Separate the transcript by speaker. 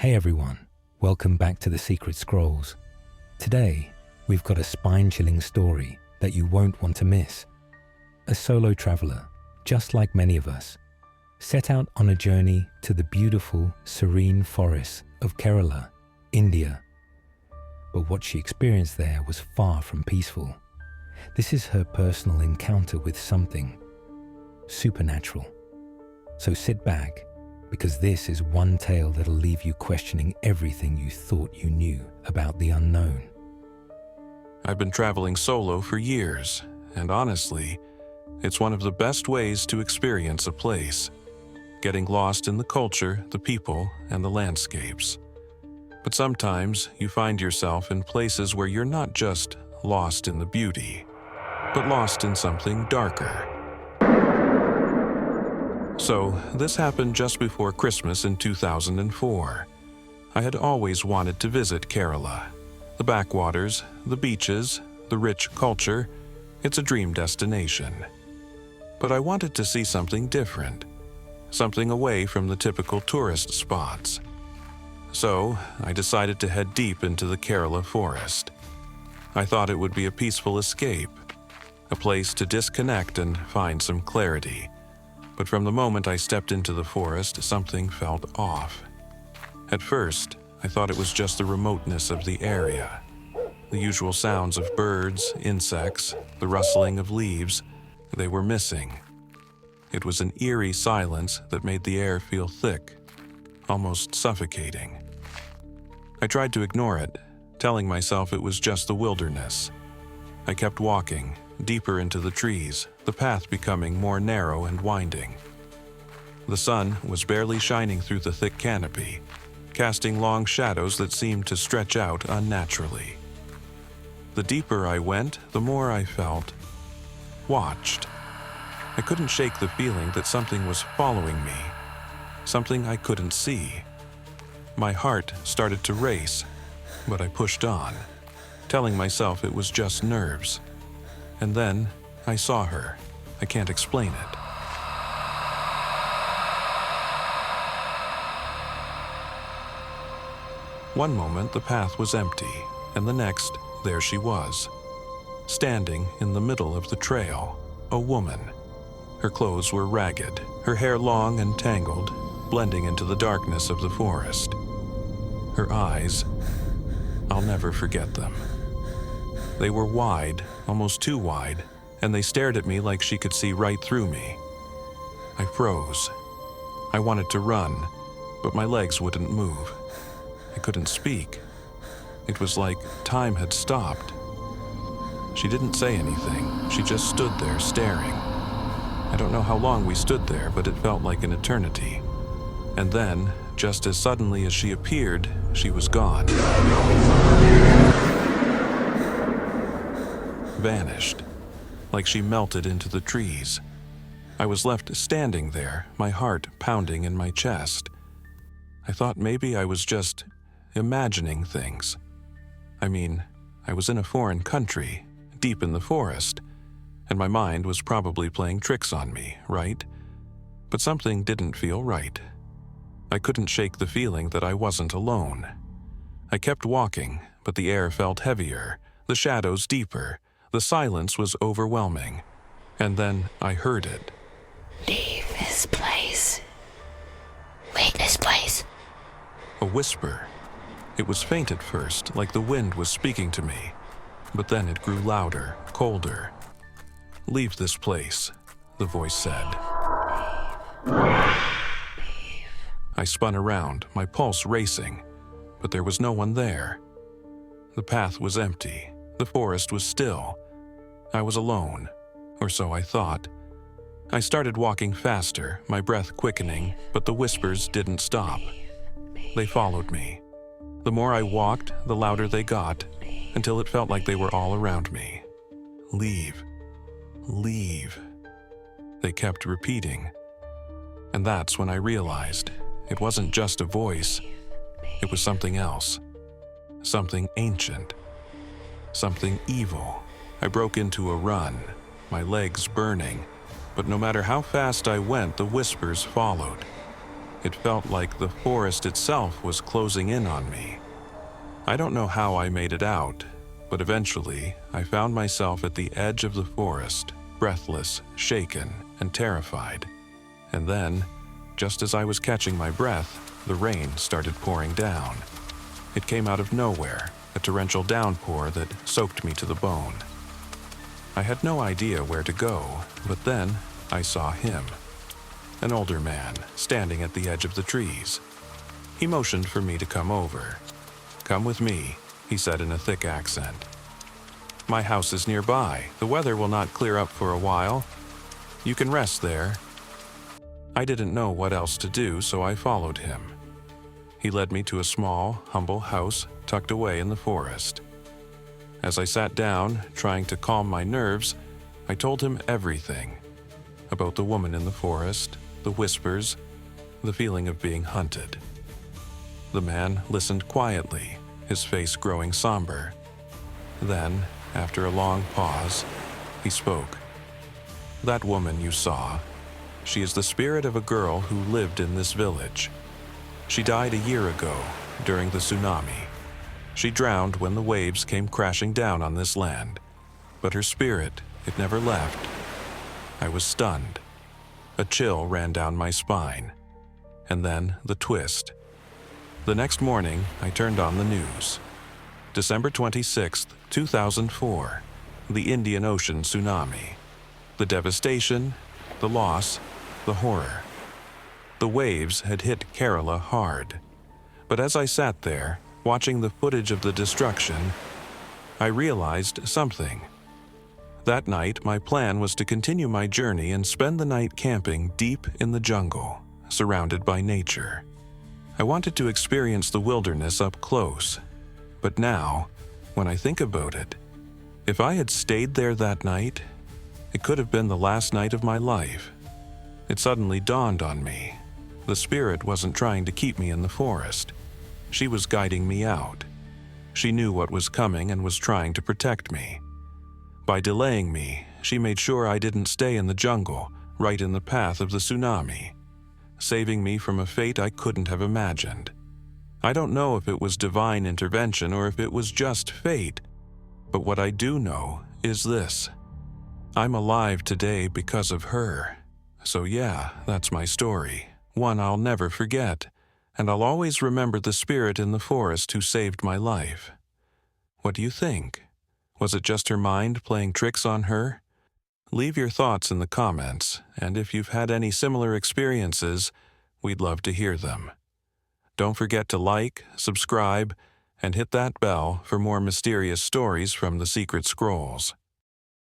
Speaker 1: Hey everyone, welcome back to The Secret Scrolls. Today, we've got a spine-chilling story that you won't want to miss. A solo traveler, just like many of us, set out on a journey to the beautiful, serene forests of Kerala, India. But what she experienced there was far from peaceful. This is her personal encounter with something supernatural. So sit back, because this is one tale that'll leave you questioning everything you thought you knew about the unknown.
Speaker 2: I've been traveling solo for years, and honestly, it's one of the best ways to experience a place, getting lost in the culture, the people, and the landscapes. But sometimes you find yourself in places where you're not just lost in the beauty, but lost in something darker. So, this happened just before Christmas in 2004. I had always wanted to visit Kerala. The backwaters, the beaches, the rich culture, it's a dream destination. But I wanted to see something different, something away from the typical tourist spots. So, I decided to head deep into the Kerala forest. I thought it would be a peaceful escape, a place to disconnect and find some clarity. But from the moment I stepped into the forest, something felt off. At first, I thought it was just the remoteness of the area. The usual sounds of birds, insects, the rustling of leaves, they were missing. It was an eerie silence that made the air feel thick, almost suffocating. I tried to ignore it, telling myself it was just the wilderness. I kept walking, deeper into the trees, the path becoming more narrow and winding. The sun was barely shining through the thick canopy, casting long shadows that seemed to stretch out unnaturally. The deeper I went, the more I felt watched. I couldn't shake the feeling that something was following me, something I couldn't see. My heart started to race, but I pushed on, telling myself it was just nerves. And then I saw her. I can't explain it. One moment the path was empty, and the next, there she was. Standing in the middle of the trail, a woman. Her clothes were ragged, her hair long and tangled, blending into the darkness of the forest. Her eyes, I'll never forget them. They were wide, almost too wide, and they stared at me like she could see right through me. I froze. I wanted to run, but my legs wouldn't move. I couldn't speak. It was like time had stopped. She didn't say anything. She just stood there staring. I don't know how long we stood there, but it felt like an eternity. And then, just as suddenly as she appeared, she was gone. Vanished, like she melted into the trees. I was left standing there, my heart pounding in my chest. I thought maybe I was just imagining things. I mean, I was in a foreign country, deep in the forest, and my mind was probably playing tricks on me, right? But something didn't feel right. I couldn't shake the feeling that I wasn't alone. I kept walking, but the air felt heavier, the shadows deeper. The silence was overwhelming, and then I heard it.
Speaker 3: Leave this place. Leave this place.
Speaker 2: A whisper. It was faint at first, like the wind was speaking to me, but then it grew louder, colder. Leave this place, the voice said.
Speaker 3: Leave.
Speaker 2: I spun around, my pulse racing, but there was no one there. The path was empty. The forest was still. I was alone, or so I thought. I started walking faster, my breath quickening, but the whispers didn't stop. They followed me. The more I walked, the louder they got, until it felt like they were all around me. Leave. Leave. They kept repeating. And that's when I realized it wasn't just a voice. It was something else. Something ancient. Something evil. I broke into a run, my legs burning, but no matter how fast I went, the whispers followed. It felt like the forest itself was closing in on me. I don't know how I made it out, but eventually I found myself at the edge of the forest, breathless, shaken, and terrified. And then, just as I was catching my breath, the rain started pouring down. It came out of nowhere, a torrential downpour that soaked me to the bone. I had no idea where to go, but then I saw him. An older man, standing at the edge of the trees. He motioned for me to come over. "Come with me," he said in a thick accent. "My house is nearby. The weather will not clear up for a while. You can rest there." I didn't know what else to do, so I followed him. He led me to a small, humble house tucked away in the forest. As I sat down, trying to calm my nerves, I told him everything. About the woman in the forest, the whispers, the feeling of being hunted. The man listened quietly, his face growing somber. Then, after a long pause, he spoke. "That woman you saw, she is the spirit of a girl who lived in this village. She died a year ago, during the tsunami. She drowned when the waves came crashing down on this land. But her spirit, it never left." I was stunned. A chill ran down my spine. And then the twist. The next morning, I turned on the news. December 26, 2004, the Indian Ocean tsunami. The devastation, the loss, the horror. The waves had hit Kerala hard. But as I sat there, watching the footage of the destruction, I realized something. That night, my plan was to continue my journey and spend the night camping deep in the jungle, surrounded by nature. I wanted to experience the wilderness up close. But now, when I think about it, if I had stayed there that night, it could have been the last night of my life. It suddenly dawned on me. The spirit wasn't trying to keep me in the forest. She was guiding me out. She knew what was coming and was trying to protect me. By delaying me, she made sure I didn't stay in the jungle, right in the path of the tsunami, saving me from a fate I couldn't have imagined. I don't know if it was divine intervention or if it was just fate, but what I do know is this. I'm alive today because of her. So yeah, that's my story, one I'll never forget, and I'll always remember the spirit in the forest who saved my life. What do you think? Was it just her mind playing tricks on her? Leave your thoughts in the comments, and if you've had any similar experiences, we'd love to hear them. Don't forget to like, subscribe, and hit that bell for more mysterious stories from the Secret Scrolls.